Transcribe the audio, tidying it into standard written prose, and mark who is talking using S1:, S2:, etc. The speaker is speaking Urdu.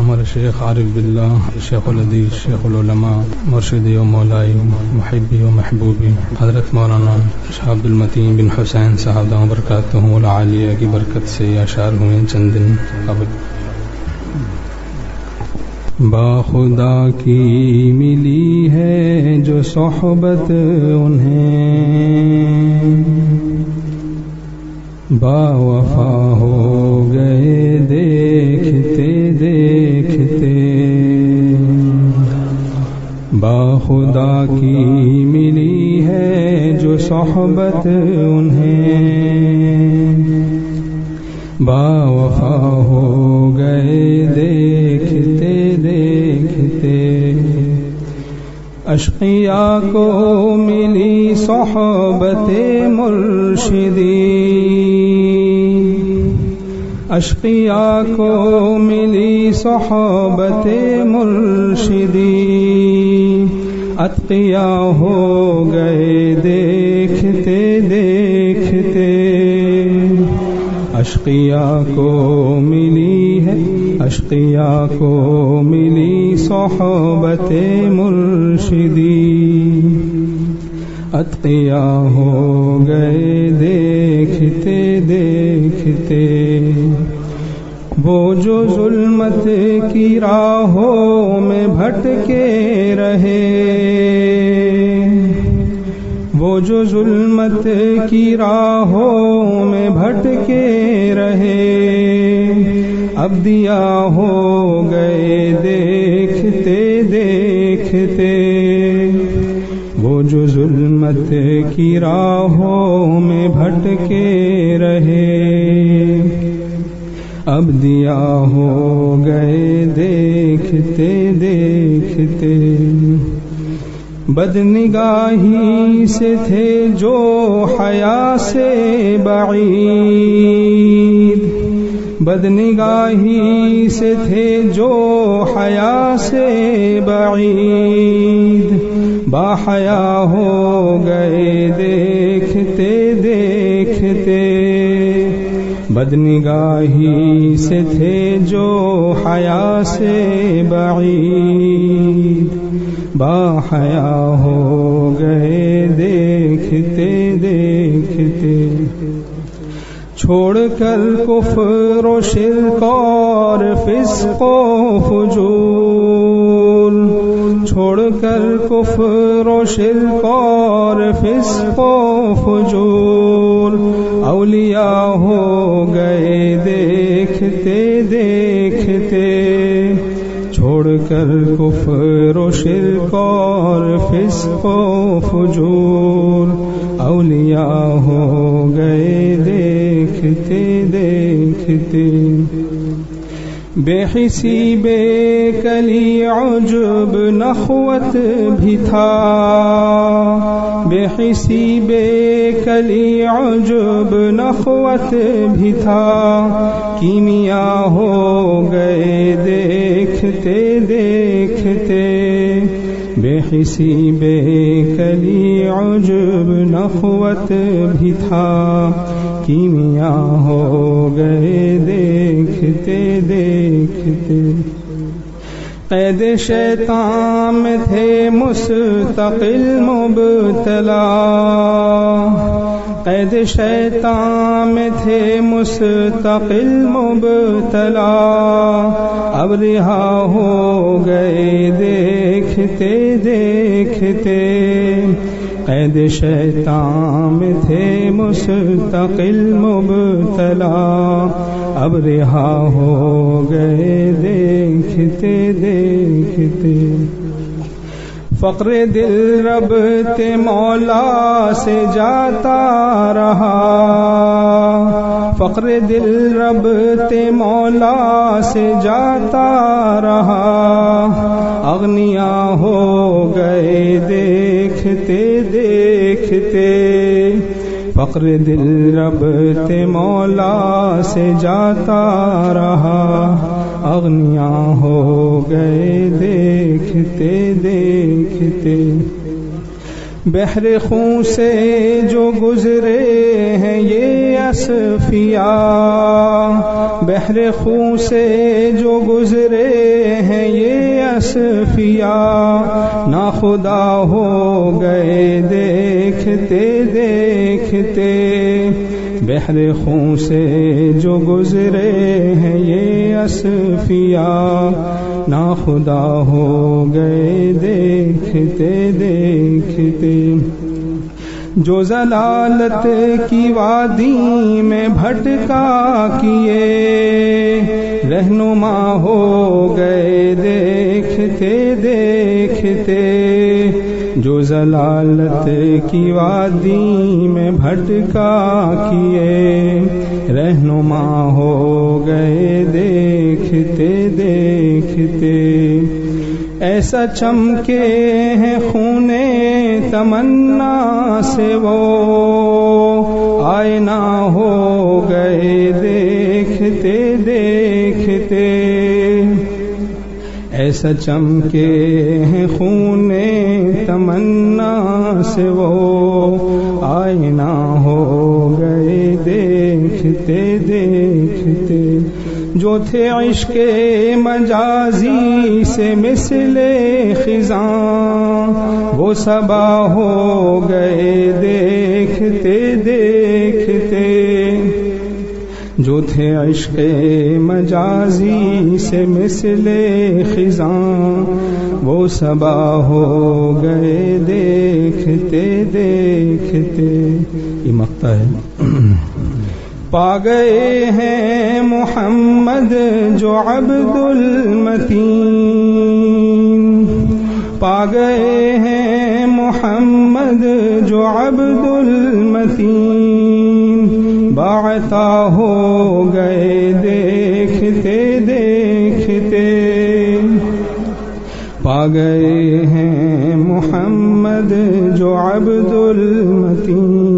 S1: ہمارے شیخ عارف باللہ، شیخ الحدیث، شیخ العلماء، مرشدی و مولائی، محبی و محبوبی حضرت مولانا شاہ عبد المتین بن حسین صاحب دامت برکاتہ العالیہ کی برکت سے یہ اشعار ہوئے چند دن قبل۔ با خدا کی ملی ہے جو صحبت انہیں، با وفا ہو گئے دیکھتے دیکھتے، با خدا کی ملی ہے جو صحبت انہیں، با وفا ہو گئے دیکھتے دیکھتے، اشقیاء کو ملی صحبت مرشدی، اشقیاء کو ملی صحبت مرشدی، اتقیاء ہو گئے دیکھتے دیکھتے، اشقیاء کو ملی ہے، اشقیاء کو ملی صحبت مرشدی، اتقیاء ہو گئے دیکھتے دیکھتے، وہ جو ظلمت کی راہوں میں بھٹکے رہے، وہ جو ظلمت کی راہوں میں بھٹکے رہے، اب دیا ہو گئے دیکھتے دیکھتے، وہ جو ظلمت کی راہوں میں بھٹکے رہے، اب دیا ہو گئے دیکھتے دیکھتے، بدنگاہی سے تھے جو حیا سے بعید، بدنگاہی سے تھے جو حیا سے بعید، باحیا ہو گئے دیکھتے دیکھتے، بدنگاہی سے تھے جو حیا سے بعید، باحیا ہو گئے دیکھتے دیکھتے، چھوڑ کر کفر و شرک اور فسق و فجور، چھوڑ کر کفر و شرک اور فسق و فجور، اولیاء ہو گئے دیکھتے دیکھتے، چھوڑ کر کفر و شرک اور فسق و فجور، اولیاء ہو گئے دیکھتے دیکھتے، بے حسی بے کلی عجب نخوت بھی تھا، بے حسی بے کلی عجب نخوت بھی تھا، کیمیا ہو گئے دیکھتے دیکھتے، بے حسی بے کلی عجب نخوت بھی تھا، کیمیا ہو گئے دیکھتے دیکھتے، قید شیطان میں تھے مستقل مبتلا، قید شیطان میں تھے مستقل مبتلا، اب رہا ہو گئے دیکھتے دیکھتے، قید شیطان میں تھے مستقل مبتلا، اب رہا ہو گئے دیکھتے دیکھتے، فقر دل رب تے مولا سے جاتا رہا، فقر دل رب تے مولا سے جاتا رہا، اغنیا ہو گئے دیکھتے دیکھتے، فقر دل رب تے مولا سے جاتا رہا، اغنیا ہو گئے دیکھتے دیکھتے، بحر خون سے جو گزرے ہیں یہ اصفیاء، بحر خون سے جو گزرے ہیں یہ اصفیاء، ناخدا ہو گئے دیکھتے دیکھتے، بحر خون سے جو گزرے ہیں یہ اصفیاء، ناخدا ہو گئے دیکھتے دیکھتے، جو ضلالت کی وادی میں بھٹکا کیے، رہنما ہو گئے دیکھتے دیکھتے، جو ضلالت کی وادی میں بھٹکا کیے، رہنما ہو گئے دیکھتے دیکھتے، ایسا چمکے ہیں خون تمنا سے وہ، آئینہ ہو گئے دیکھتے دیکھتے، ایسا چمکے ہیں خون تمنا سے وہ، آئینہ ہو گئے دیکھتے دیکھتے، جو تھے عشق مجازی سے مثل خزاں، وہ صبا ہو گئے دیکھتے دیکھتے، جو تھے عشق مجازی سے مثل خزاں، وہ صبا ہو گئے دیکھتے دیکھتے۔ یہ مقطع ہے۔ پا گئے ہیں محمد جو عبد المتین، پا گئے ہیں محمد جو عبد المتین، باعثا ہو گئے دیکھتے دیکھتے، پا گئے ہیں محمد جو عبد المتین،